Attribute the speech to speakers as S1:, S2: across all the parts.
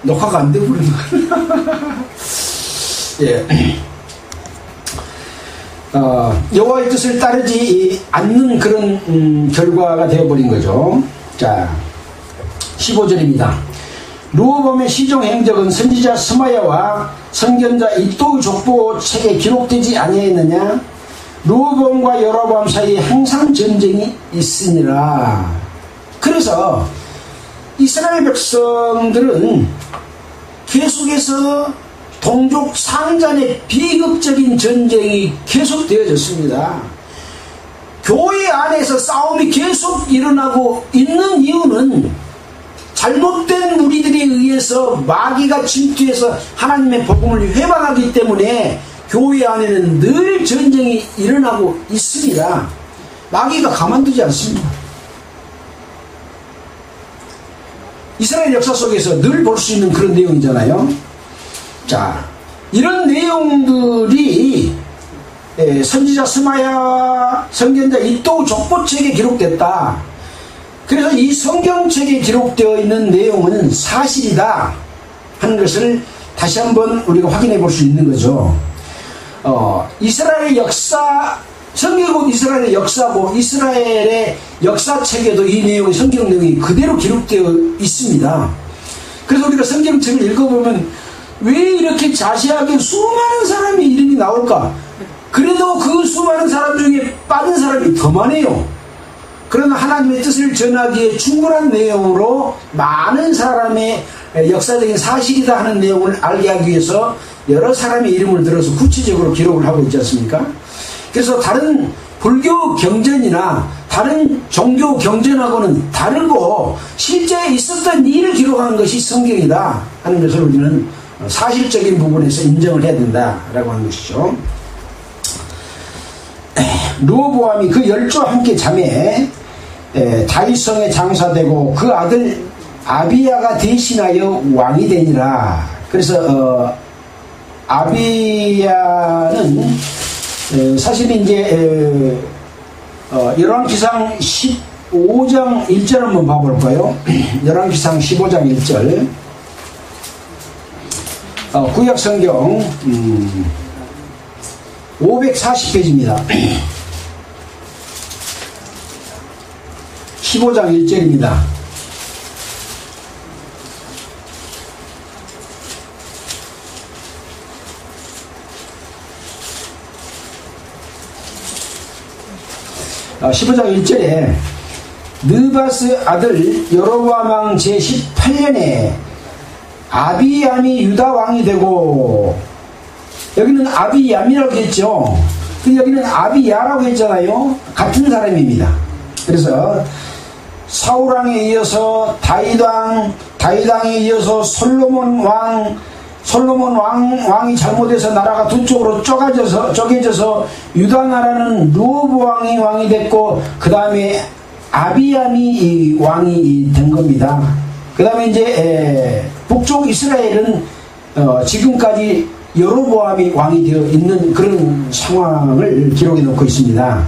S1: 녹화가 안 되고 그러는 거야. 예. 여호와의 뜻을 따르지 않는 그런 결과가 되어버린 거죠. 자, 15절입니다. 르호보암의 시종 행적은 선지자 스마야와 선견자 이도의 족보 책에 기록되지 아니하였느냐? 르호보암과 여로보암 사이에 항상 전쟁이 있으니라. 그래서 이스라엘 백성들은 계속해서 동족 상잔의 비극적인 전쟁이 계속되어졌습니다. 교회 안에서 싸움이 계속 일어나고 있는 이유는 잘못된 우리들에 의해서 마귀가 침투해서 하나님의 복음을 회방하기 때문에 교회 안에는 늘 전쟁이 일어나고 있습니다. 마귀가 가만두지 않습니다. 이스라엘 역사 속에서 늘 볼 수 있는 그런 내용이잖아요. 자, 이런 내용들이 선지자 스마야, 선견자 이도 족보책에 기록됐다. 그래서 이 성경책에 기록되어 있는 내용은 사실이다 하는 것을 다시 한번 우리가 확인해 볼 수 있는 거죠. 이스라엘의 역사, 성경은 이스라엘의 역사고 이스라엘의 역사책에도 이 내용이, 성경 내용이 그대로 기록되어 있습니다. 그래서 우리가 성경책을 읽어보면 왜 이렇게 자세하게 수많은 사람이 이름이 나올까? 그래도 그 수많은 사람 중에 빠진 사람이 더 많아요. 그러나 하나님의 뜻을 전하기에 충분한 내용으로 많은 사람의 역사적인 사실이다 하는 내용을 알게 하기 위해서 여러 사람의 이름을 들어서 구체적으로 기록을 하고 있지 않습니까? 그래서 다른 불교 경전이나 다른 종교 경전하고는 다르고 실제 있었던 일을 기록한 것이 성경이다 하는 것을 우리는 사실적인 부분에서 인정을 해야 된다라고 하는 것이죠. 르호보암이 그 10조와 함께 잠에 다윗성에 장사되고 그 아들 아비야가 대신하여 왕이 되니라. 그래서 아비야는 사실 이제 열왕기상 15장 1절 한번 봐볼까요? 열왕기상 15장 1절. 구약성경 540페이지입니다. 15장 1절입니다. 아, 15장 1절에 느바스 아들 여로보암 왕 제18년에 아비얌이 유다 왕이 되고, 여기는 아비얌이라고 했죠. 근데 여기는 아비야라고 했잖아요. 같은 사람입니다. 그래서 사울왕에 이어서 다윗왕에 이어서 솔로몬 왕이 잘못해서 나라가 두 쪽으로 쪼개져서 유다 나라는 르호보암이 왕이 됐고, 그 다음에 아비얌이 왕이 된 겁니다. 그 다음에 이제 북쪽 이스라엘은 지금까지 여로보암이 왕이 되어 있는 그런 상황을 기록해 놓고 있습니다.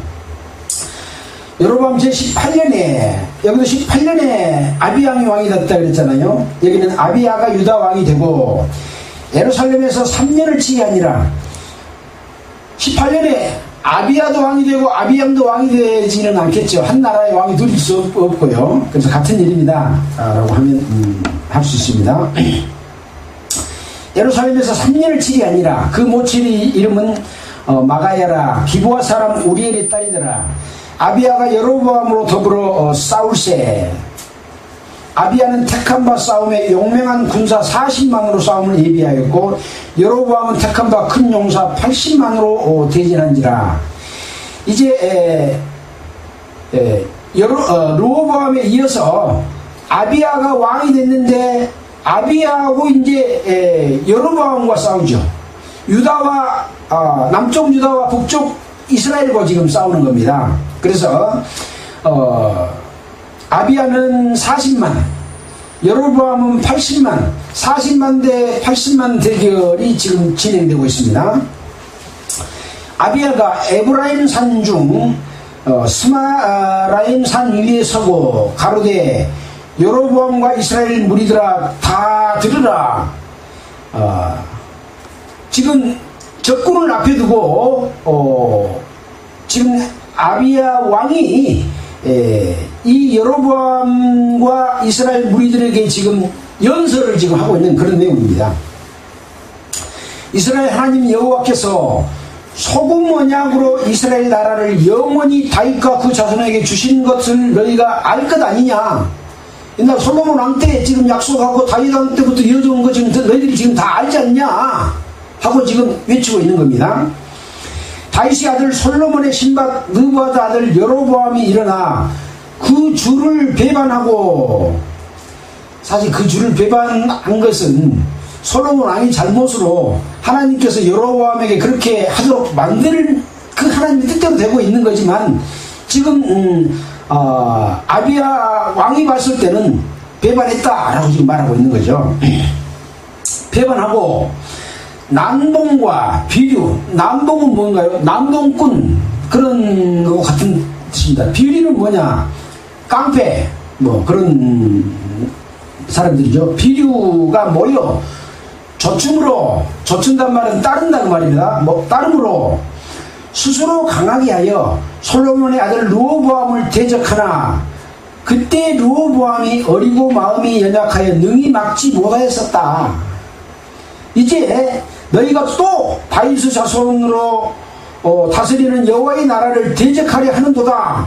S1: 여로보암 제18년에, 여기도 18년에 아비양이 왕이 됐다 그랬잖아요. 여기는 아비야가 유다 왕이 되고, 예루살렘에서 3년을 치게 아니라 18년에 아비야도 왕이 되고 아비양도 왕이 되지는 않겠죠. 한 나라의 왕이 둘 수 없고요. 그래서 같은 일입니다 라고 하면 할 수 있습니다. 예루살렘에서 3년을 치게 아니라 그 모친의 이름은 마가야라, 기브아 사람 우리엘의 딸이더라. 아비야가 여로보암으로 더불어 싸울세. 아비야는 택한 바 싸움에 용맹한 군사 40만으로 싸움을 예비하였고, 여로보암은 택한 바 큰 용사 80만으로 대진한지라. 이제 르호보암에 이어서 아비야가 왕이 됐는데, 아비야하고 이제 여로보암과 싸우죠. 유다와 남쪽 유다와 북쪽 이스라엘과 지금 싸우는 겁니다. 그래서 아비야는 40만, 여로보암은 80만, 40만 대 80만 대결이 지금 진행되고 있습니다. 아비야가 에브라임 산중 스마라임 산 위에 서고 가로되 여로보암과 이스라엘 무리들아 다 들으라. 지금 적군을 앞에 두고 지금 아비야 왕이 이 여로보암과 이스라엘 무리들에게 지금 연설을 지금 하고 있는 그런 내용입니다. 이스라엘 하나님 여호와께서 소금 언약으로 이스라엘 나라를 영원히 다윗과 그 자손에게 주신 것을 너희가 알 것 아니냐. 옛날 솔로몬 왕 때 지금 약속하고 다윗 왕 때부터 이어져온 거 지금 너희들이 지금 다 알지 않냐 하고 지금 외치고 있는 겁니다. 다윗의 아들 솔로몬의 신밧 느바드 아들 여로보암이 일어나 그 주를 배반하고, 사실 그 주를 배반한 것은 솔로몬 왕이 잘못으로 하나님께서 여로보암에게 그렇게 하도록 만들 그 하나님의 뜻대로 되고 있는 거지만, 지금 아비야 왕이 봤을 때는 배반했다라고 지금 말하고 있는 거죠. 배반하고 난동과 비류, 난동은 뭔가요? 난동꾼, 그런 거 같은 뜻입니다. 비류는 뭐냐? 깡패, 뭐 그런 사람들이죠. 비류가 뭐요? 조춤으로, 조춘단 말은 따른다 그 말입니다. 뭐 따름으로 스스로 강하게 하여 솔로몬의 아들 르호보암을 대적하나 그때 르호보암이 어리고 마음이 연약하여 능히 막지 못하였었다. 이제 너희가 또 다윗의 자손으로 다스리는 여호와의 나라를 대적하려 하는도다.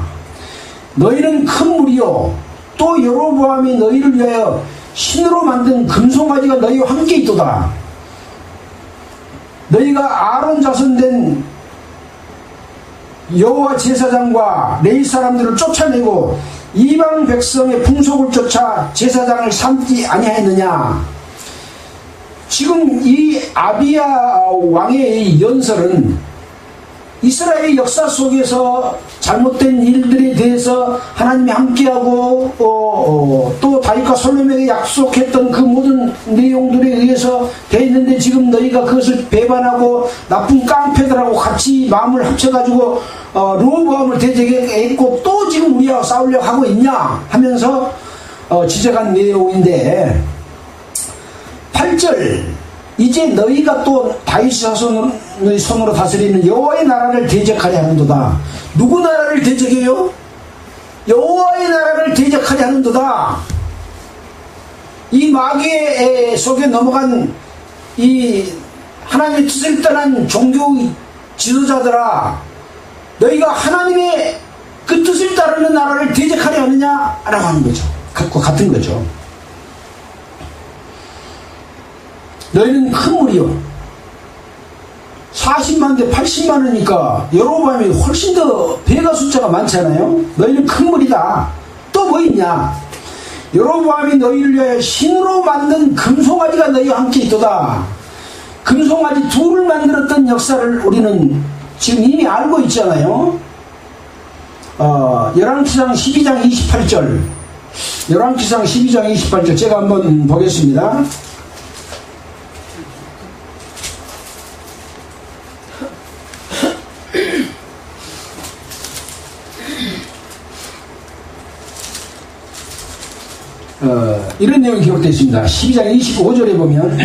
S1: 너희는 큰 무리요 또 여로보암이 너희를 위하여 신으로 만든 금송아지가 너희와 함께 있도다. 너희가 아론 자손 된 여호와 제사장과 레위 사람들을 쫓아내고 이방 백성의 풍속을 쫓아 제사장을 삼지 아니하였느냐. 지금 이 아비야 왕의 연설은 이스라엘 역사 속에서 잘못된 일들에 대해서 하나님이 함께하고 또 다윗과 솔로몬에게 약속했던 그 모든 내용들에 의해서 되어 있는데, 지금 너희가 그것을 배반하고 나쁜 깡패들하고 같이 마음을 합쳐가지고 르호보암을 대적했고 또 지금 우리와 싸우려고 하고 있냐 하면서 지적한 내용인데, 8절 이제 너희가 또 다윗 자손의 손으로 다스리는 여호와의 나라를 대적하려 하는도다. 누구 나라를 대적해요? 여호와의 나라를 대적하려 하는도다. 이 마귀의 속에 넘어간 이 하나님의 뜻을 떠난 종교 지도자들아, 너희가 하나님의 그 뜻을 따르는 나라를 대적하려 하느냐라고 하는 거죠. 같은 거죠. 너희는 큰 무리요 40만 대 80만이니까 여로보암이 훨씬 더 배가 숫자가 많잖아요. 너희는 큰 무리다. 또 뭐 있냐? 여로보암이 너희를 위하여 신으로 만든 금송아지가 너희와 함께 있도다. 금송아지 둘을 만들었던 역사를 우리는 지금 이미 알고 있잖아요. 열왕기상 12장 28절, 열왕기상 12장 28절 제가 한번 보겠습니다. 이런 내용이 기록되어 있습니다. 12장 25절에 보면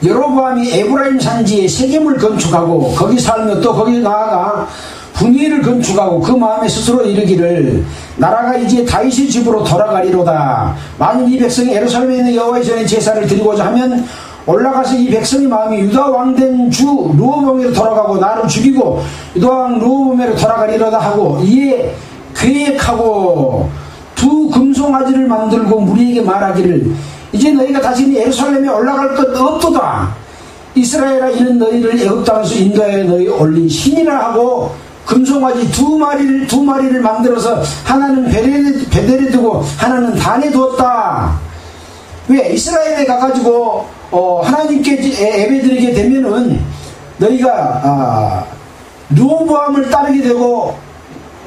S1: 여로보암이 에브라임 산지에 세겜을 건축하고 거기 살며 또 거기 나아가 분위를 건축하고 그 마음에 스스로 이르기를 나라가 이제 다윗의 집으로 돌아가리로다. 만일 이 백성이 예루살렘에 있는 여호와의 전에 제사를 드리고자 하면 올라가서 이 백성의 마음이 유다 왕된 주 르호보암으로 돌아가고 나를 죽이고 유다 왕 르호보암으로 돌아가리로다 하고 이에 계획하고 두 금송아지를 만들고 무리에게 말하기를 이제 너희가 다시 예루살렘에 올라갈 것 없도다. 이스라엘아 이는 너희를 애굽 땅에서 인도하여 너희 올린 신이라 하고 금송아지 두 마리를 만들어서 하나는 베델에 두고 하나는 단에 두었다. 왜? 이스라엘에 가가지고 하나님께 예배드리게 되면은 너희가 르호보암을 따르게 되고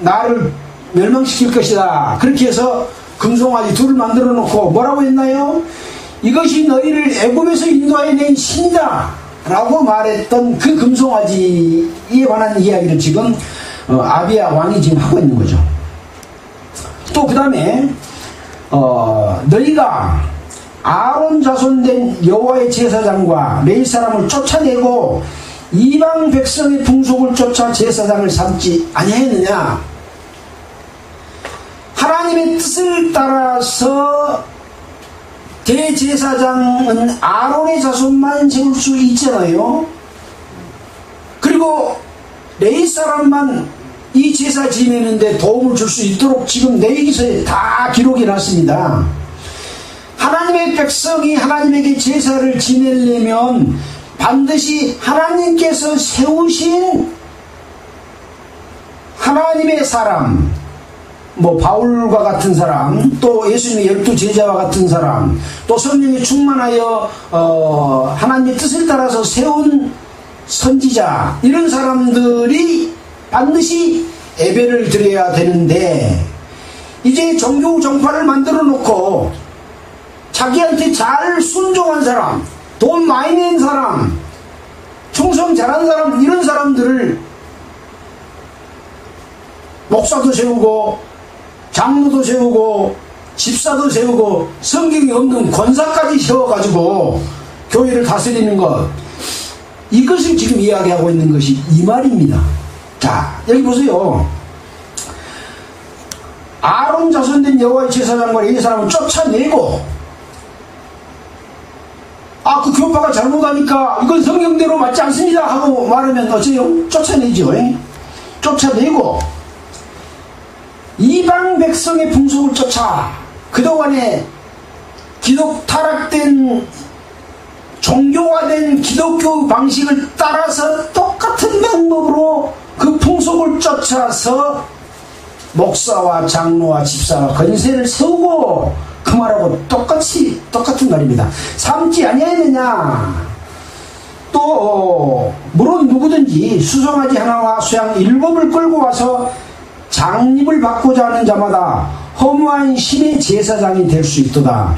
S1: 나를 멸망시킬 것이다. 그렇게 해서 금송아지 둘을 만들어 놓고 뭐라고 했나요? 이것이 너희를 애굽에서 인도하여 낸 신이다 라고 말했던 그 금송아지에 관한 이야기를 지금 아비야 왕이 지금 하고 있는 거죠. 또 그 다음에 너희가 아론 자손된 여호와의 제사장과 레위 사람을 쫓아내고 이방 백성의 풍속을 쫓아 제사장을 삼지 아니하였느냐. 하나님의 뜻을 따라서 대제사장은 아론의 자손만 세울 수 있잖아요. 그리고 레위 사람만 이 제사 지내는데 도움을 줄 수 있도록 지금 레위기서에 다 기록이 났습니다. 하나님의 백성이 하나님에게 제사를 지내려면 반드시 하나님께서 세우신 하나님의 사람, 바울과 같은 사람, 또 예수님의 12 제자와 같은 사람, 또 성령이 충만하여 하나님의 뜻을 따라서 세운 선지자, 이런 사람들이 반드시 예배를 드려야 되는데, 이제 종교 정파를 만들어 놓고 자기한테 잘 순종한 사람, 돈 많이 낸 사람, 충성 잘한 사람, 이런 사람들을 목사도 세우고 장로도 세우고 집사도 세우고 성경이 없는 권사까지 세워가지고 교회를 다스리는 것, 이것을 지금 이야기하고 있는 것이 이 말입니다. 자, 여기 보세요. 아론 자손된 여호와의 제사장과 레위 사람을 쫓아내고, 그 교파가 잘못하니까 이건 성경대로 맞지 않습니다 하고 말하면 어째요? 쫓아내죠. 쫓아내고 이방 백성의 풍속을 쫓아, 그동안에 타락된 종교화된 기독교 방식을 따라서 똑같은 방법으로 그 풍속을 쫓아서 목사와 장로와 집사와 권세를 세우고, 그 말하고 똑같은 말입니다. 삼지 아니하였느냐. 또 물론 누구든지 수송아지 하나와 수양 7을 끌고 와서 장립을 받고자 하는 자마다 허무한 신의 제사장이 될 수 있도다.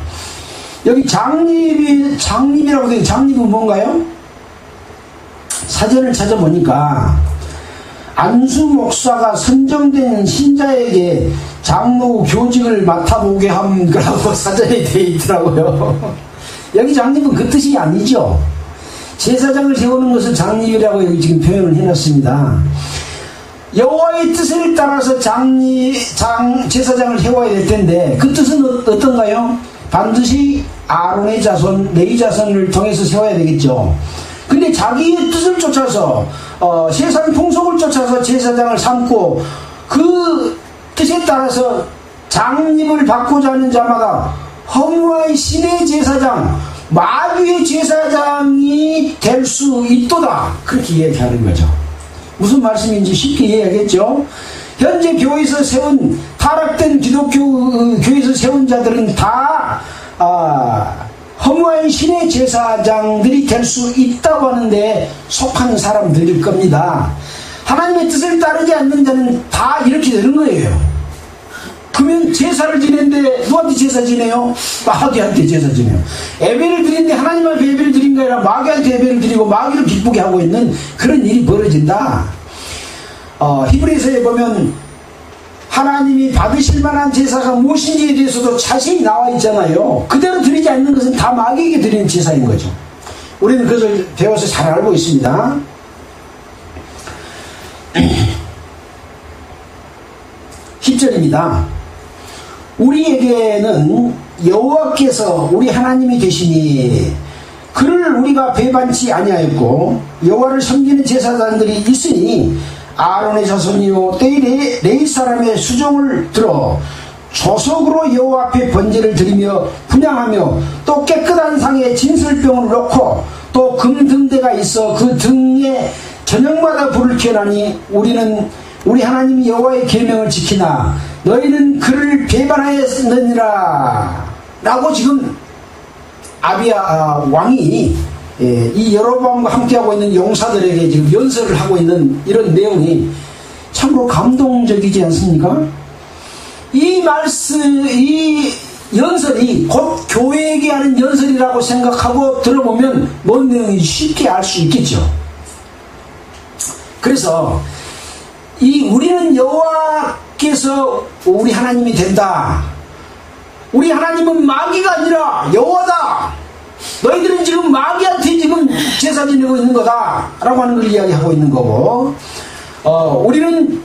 S1: 여기 장립이라고 되어 있는 장립은 뭔가요? 사전을 찾아보니까 안수 목사가 선정된 신자에게 장로 교직을 맡아보게 한 거라고 사전에 되어 있더라고요. 여기 장립은 그 뜻이 아니죠. 제사장을 세우는 것을 장립이라고 여기 지금 표현을 해놨습니다. 여호와의 뜻을 따라서 제사장을 세워야 될 텐데, 그 뜻은 어떤가요? 반드시 아론의 자손, 레위 자손을 통해서 세워야 되겠죠. 근데 자기의 뜻을 쫓아서 세상 풍속을 쫓아서 제사장을 삼고, 그 뜻에 따라서 장립을 받고자 하는 자마다 허무한 신의 제사장, 마귀의 제사장이 될 수 있도다, 그렇게 이야기하는 거죠. 무슨 말씀인지 쉽게 이해하겠죠. 현재 교회에서 세운, 타락된 기독교 교회에서 세운 자들은 다 허무한 신의 제사장들이 될 수 있다고 하는데 속하는 사람들일 겁니다. 하나님의 뜻을 따르지 않는 자는 다 이렇게 되는 거예요. 그러면 제사를 지내는데 누구한테 제사 지내요? 마귀한테 제사 지내요. 예배를 드리는데 하나님 앞에 예배를 드린 게 아니라 마귀한테 예배를 드리고 마귀를 기쁘게 하고 있는 그런 일이 벌어진다. 히브리서에 보면 하나님이 받으실 만한 제사가 무엇인지에 대해서도 자세히 나와 있잖아요. 그대로 드리지 않는 것은 다 마귀에게 드리는 제사인 거죠. 우리는 그것을 배워서 잘 알고 있습니다. 10절입니다. 우리에게는 여호와께서 우리 하나님이 계시니 그를 우리가 배반치 아니하였고, 여호와를 섬기는 제사장들이 있으니 아론의 자손이요 때의 레위 사람의 수종을 들어 조석으로 여호와 앞에 번제를 드리며 분향하며, 또 깨끗한 상에 진설병을 놓고 또 금등대가 있어 그 등에 저녁마다 불을 켜나니 우리는 우리 하나님 여호와의 계명을 지키나 너희는 그를 배반하였느니라 라고 지금 아비야 왕이 이 여로보암과 함께하고 있는 용사들에게 지금 연설을 하고 있는 이런 내용이 참으로 감동적이지 않습니까? 이 연설이 곧 교회에게 하는 연설이라고 생각하고 들어보면 뭔 내용인지 쉽게 알 수 있겠죠. 그래서 우리는 여호와께서 우리 하나님이 된다, 우리 하나님은 마귀가 아니라 여호와다. 너희들은 지금 마귀한테 지금 제사 지내고 있는 거다 라고 하는 걸 이야기하고 있는 거고, 우리는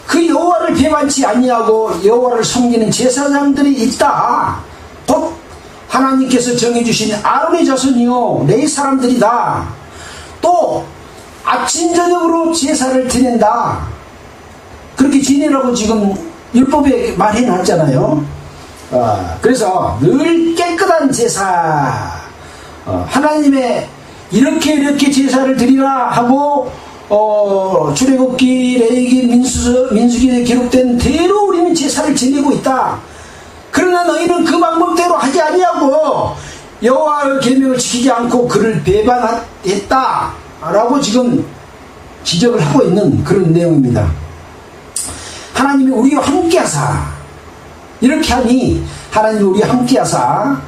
S1: 그 여호와를 배반치 아니하고 여호와를 섬기는 제사장들이 있다. 곧 하나님께서 정해주신 아론의 자손이요 레위 사람들이다. 또 아침 저녁으로 제사를 드린다. 그렇게 지내라고 지금 율법에 말해놨잖아요. 그래서 늘 깨끗한 제사, 하나님의 이렇게 제사를 드리라 하고 출애굽기, 레위기, 민수기에 기록된 대로 우리는 제사를 지내고 있다. 그러나 너희는 그 방법대로 하지 아니하고 여호와의 계명을 지키지 않고 그를 배반했다 라고 지금 지적을 하고 있는 그런 내용입니다. 하나님이 우리와 함께하사, 이렇게 하니 하나님이 우리와 함께하사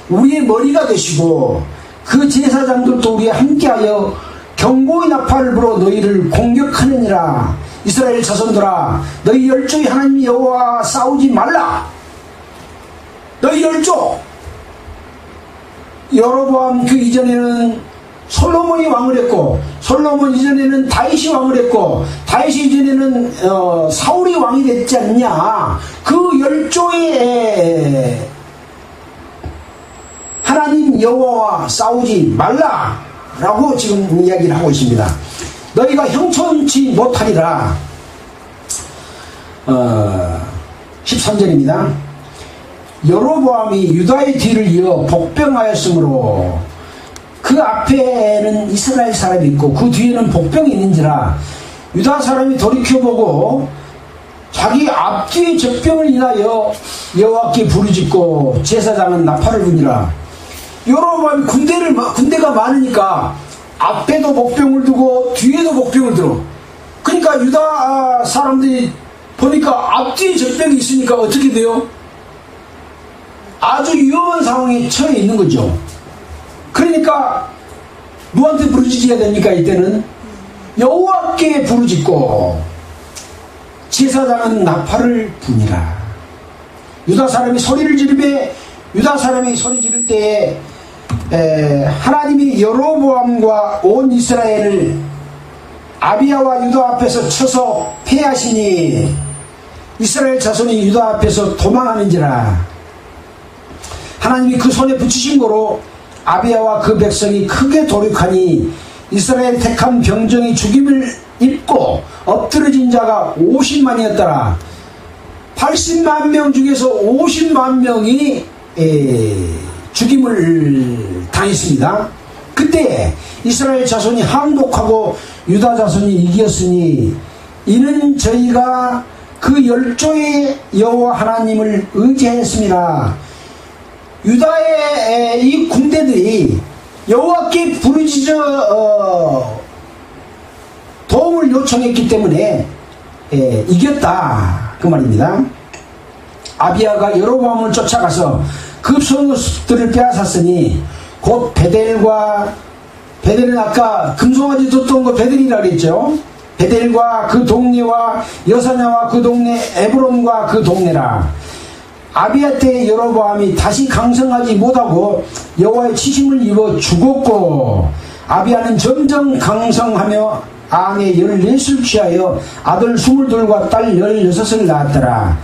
S1: 우리의 머리가 되시고 그 제사장들도 우리와 함께하여 경고의 나팔을 불어 너희를 공격하느니라. 이스라엘 자손들아, 너희 열조의 하나님 여호와와 싸우지 말라. 너희 열조, 여로보암 그 이전에는 솔로몬이 왕을 했고, 솔로몬 이전에는 다윗이 왕을 했고, 다윗이 이전에는 사울이 왕이 됐지 않냐. 그 열조의 하나님 여호와와 싸우지 말라 라고 지금 이야기를 하고 있습니다. 너희가 형통치 못하리라. 13절입니다. 여로보암이 유다의 뒤를 이어 복병하였으므로 그 앞에는 이스라엘 사람이 있고 그 뒤에는 복병이 있는지라. 유다 사람이 돌이켜보고 자기 앞뒤의 적병을 인하여 여호와께 부르짖고 제사장은 나팔을 부니라. 여로보암이 군대가 많으니까 앞에도 복병을 두고 뒤에도 복병을 들어. 그러니까 유다 사람들이 보니까 앞뒤에 적병이 있으니까 어떻게 돼요? 아주 위험한 상황에 처해 있는 거죠. 그러니까 누구한테 부르짖어야 됩니까? 이때는 여호와께 부르짖고 제사장은 나팔을 부니라. 유다 사람이 소리 지를 때에 하나님이 여로보암과 온 이스라엘을 아비야와 유다 앞에서 쳐서 패하시니 이스라엘 자손이 유다 앞에서 도망하는지라. 하나님이 그 손에 붙이신 거로 아비야와 그 백성이 크게 도륙하니 이스라엘 택한 병정이 죽임을 입고 엎드러진 자가 50만이었더라. 80만 명 중에서 50만 명이 죽임을 당했습니다. 그때 이스라엘 자손이 항복하고 유다 자손이 이겼으니 이는 저희가 그 열조의 여호와 하나님을 의지하였습니다. 유다의 이 군대들이 여호와께 부르짖어 도움을 요청했기 때문에 이겼다 그 말입니다. 아비야가 여로보암을 쫓아가서 그 성읍들을 빼앗았으니 곧 베델은 아까 금송아지 뒀던 거 베델이라 그랬죠. 베델과 그 동네와 여사냐와 그 동네, 에브론과 그 동네라. 아비야 때 여로보암이 다시 강성하지 못하고 여호와의 치심을 입어 죽었고, 아비야는 점점 강성하며 아내 14을 취하여 아들 22과 딸 16을 낳았더라.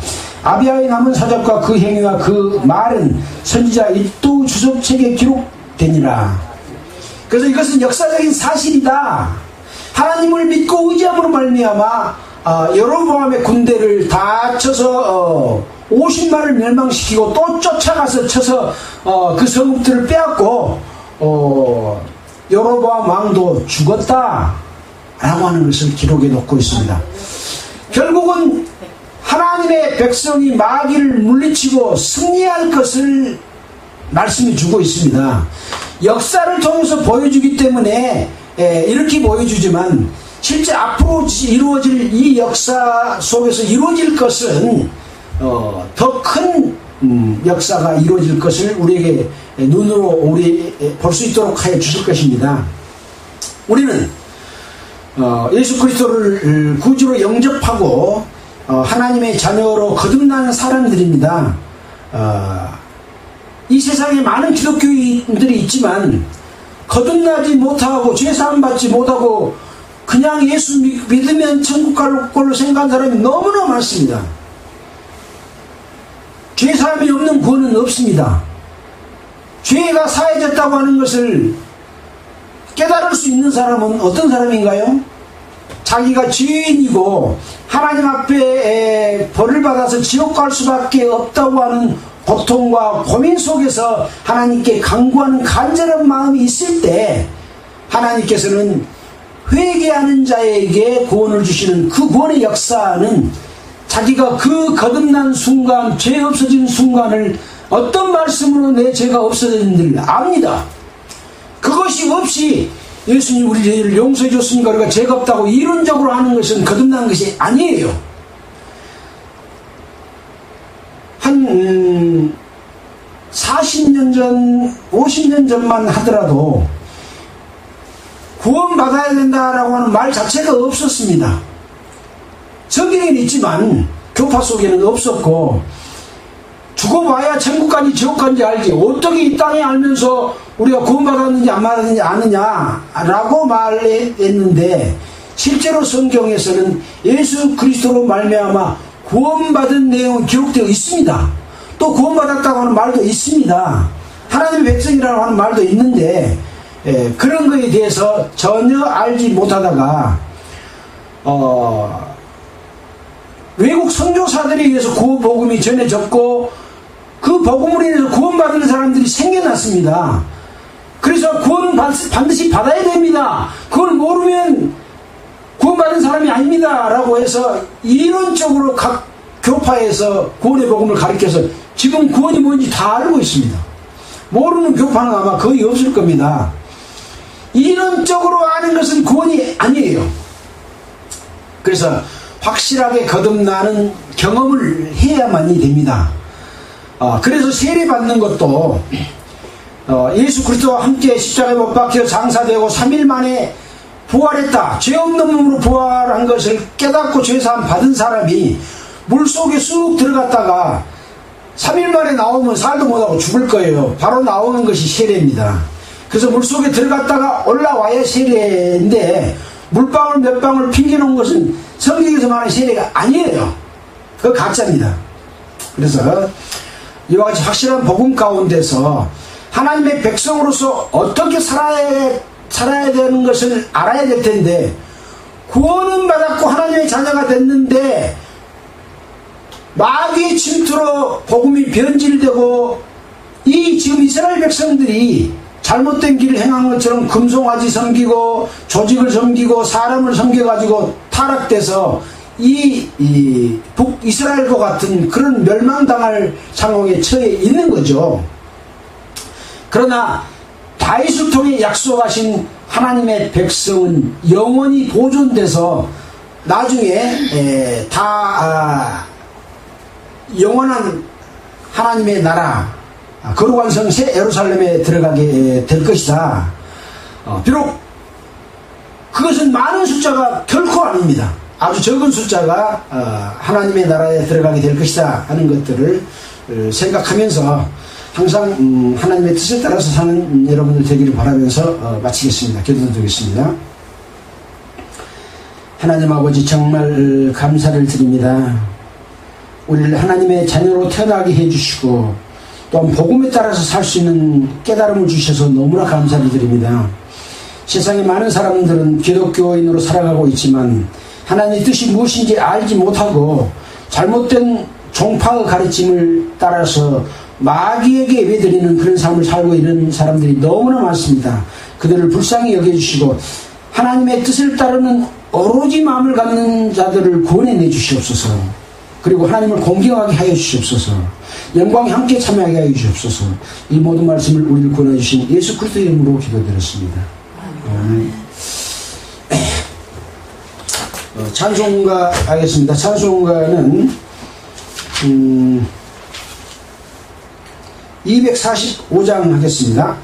S1: 아비야의 남은 사적과 그 행위와 그 말은 선지자 일도 주석책에 기록되니라. 그래서 이것은 역사적인 사실이다. 하나님을 믿고 의지함으로 말미암아 여로보암의 군대를 다 쳐서 50만을 멸망시키고 또 쫓아가서 쳐서 그 성읍들을 빼앗고 여로보암 왕도 죽었다 라고 하는 것을 기록해 놓고 있습니다. 결국은 하나님의 백성이 마귀를 물리치고 승리할 것을 말씀해 주고 있습니다. 역사를 통해서 보여주기 때문에 이렇게 보여주지만 실제 앞으로 이루어질 이 역사 속에서 이루어질 것은 더 큰 역사가 이루어질 것을 우리에게 눈으로 우리 볼 수 있도록 하여 주실 것입니다. 우리는 예수 그리스도를 구주로 영접하고 하나님의 자녀로 거듭나는 사람들입니다. 이 세상에 많은 기독교인들이 있지만 거듭나지 못하고 죄사함 받지 못하고 그냥 예수 믿으면 천국 갈 걸로 생각한 사람이 너무나 많습니다. 죄사함이 없는 구원은 없습니다. 죄가 사해졌다고 하는 것을 깨달을 수 있는 사람은 어떤 사람인가요? 자기가 죄인이고 하나님 앞에 벌을 받아서 지옥 갈 수밖에 없다고 하는 고통과 고민 속에서 하나님께 간구하는 간절한 마음이 있을 때 하나님께서는 회개하는 자에게 구원을 주시는 그 구원의 역사는 자기가 그 거듭난 순간, 죄 없어진 순간을 어떤 말씀으로 내 죄가 없어졌는지를 압니다. 그것이 없이 예수님 우리 죄를 용서해 줬으니까 우리가 죄가 없다고 이론적으로 하는 것은 거듭난 것이 아니에요. 한 40년 전, 50년 전만 하더라도 구원받아야 된다라고 하는 말 자체가 없었습니다. 성경에는 있지만 교파 속에는 없었고, 죽어봐야 천국간지 지옥간지 알지 어떻게 이 땅에 알면서 우리가 구원받았는지 안 받았는지 아느냐라고 말했는데, 실제로 성경에서는 예수 그리스도로 말미암아 구원받은 내용은 기록되어 있습니다. 또 구원받았다고 하는 말도 있습니다. 하나님의 백성이라고 하는 말도 있는데, 그런 거에 대해서 전혀 알지 못하다가 외국 선교사들에 의해서 그 복음이 전해졌고 그 복음으로 인해서 구원받는 사람들이 생겨났습니다. 그래서 구원 반드시 받아야 됩니다. 그걸 모르면 구원받은 사람이 아닙니다 라고 해서 이론적으로 각 교파에서 구원의 복음을 가르쳐서 지금 구원이 뭔지 다 알고 있습니다. 모르는 교파는 아마 거의 없을 겁니다. 이론적으로 아는 것은 구원이 아니에요. 그래서 확실하게 거듭나는 경험을 해야만이 됩니다. 그래서 세례받는 것도 예수 그리스도와 함께 십자가에 못 박혀 장사되고 3일 만에 부활했다, 죄 없는 몸으로 부활한 것을 깨닫고 죄사함 받은 사람이 물속에 쑥 들어갔다가 3일 만에 나오면 살도 못하고 죽을 거예요. 바로 나오는 것이 세례입니다. 그래서 물속에 들어갔다가 올라와야 세례인데, 물방울 몇 방울 핑계놓은 것은 성경에서 말하는 세례가 아니에요. 그거 가짜입니다. 그래서 이와 같이 확실한 복음 가운데서 하나님의 백성으로서 어떻게 살아야 되는 것을 알아야 될 텐데, 구원은 받았고 하나님의 자녀가 됐는데 마귀의 침투로 복음이 변질되고 이 지금 이스라엘 백성들이 잘못된 길을 행한 것처럼 금송아지 섬기고 조직을 섬기고 사람을 섬겨가지고 타락돼서 이 북이스라엘과 같은 그런 멸망당할 상황에 처해 있는 거죠. 그러나 다윗을 통해 약속하신 하나님의 백성은 영원히 보존돼서 나중에 영원한 하나님의 나라, 거룩한 성 새 예루살렘에 들어가게 될 것이다. 비록 그것은 많은 숫자가 결코 아닙니다. 아주 적은 숫자가 하나님의 나라에 들어가게 될 것이다 하는 것들을 생각하면서 항상 하나님의 뜻에 따라서 사는 여러분들 되기를 바라면서 마치겠습니다. 기도드리겠습니다. 하나님 아버지, 정말 감사를 드립니다. 우리를 하나님의 자녀로 태어나게 해주시고 또한 복음에 따라서 살 수 있는 깨달음을 주셔서 너무나 감사를 드립니다. 세상에 많은 사람들은 기독교인으로 살아가고 있지만 하나님의 뜻이 무엇인지 알지 못하고 잘못된 종파의 가르침을 따라서 마귀에게 예배드리는 그런 삶을 살고 있는 사람들이 너무나 많습니다. 그들을 불쌍히 여겨주시고 하나님의 뜻을 따르는 오로지 마음을 갖는 자들을 구원해내 주시옵소서. 그리고 하나님을 공경하게 하여 주시옵소서. 영광에 함께 참여하게 하여 주시옵소서. 이 모든 말씀을 우리를 구원해 주신 예수 그리스도의 이름으로 기도드렸습니다. 찬송가 하겠습니다. 찬송가는 245장 하겠습니다.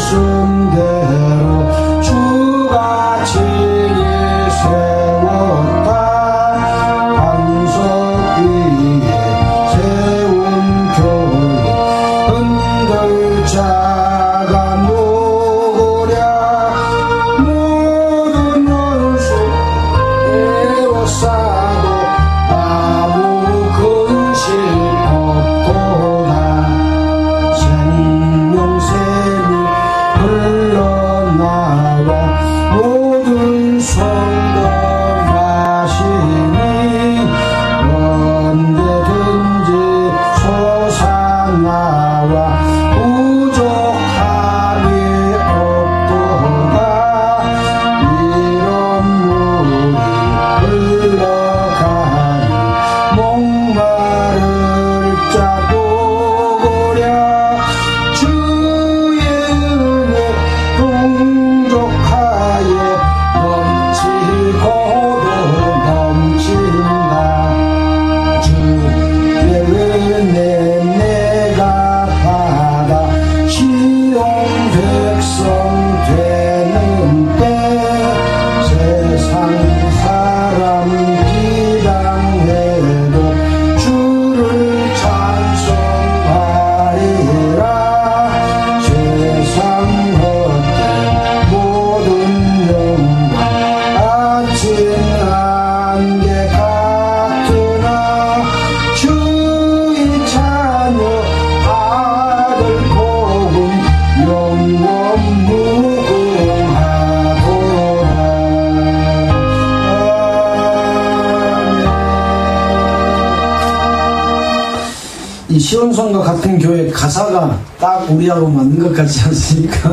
S1: 말씀대로 주가 친히 세웠다. 반석 위에 세운 교회 흔들 자가 누구랴. 모든 원수 에워싸고 아무 근실 없도다. 생명샘이 흘러나와 모든 성도 마시니 언제든지 솟아나와 부족함이 없도다. 이런 물이 흘러가니 목마를 자고 보랴. 주의 은혜 풍족하여 넘치고도 넘친다. 주의 은혜 내가 받아 시온 백성 되는 때 세상 사람 비방해도 주를 찬송하리라. 세상 헛된 모든 영광 아침 안개 같으나 주의 자녀 아들 복음 영원 무궁하도다. 이 시온성과 같은 교회 가사가 딱 우리하고 맞는 것 같지 않습니까?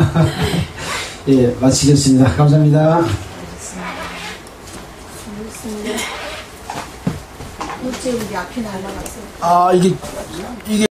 S1: 예, 마치겠습니다. 감사합니다.
S2: 어째 우리 앞에 날아갔어요.
S1: 아, 이게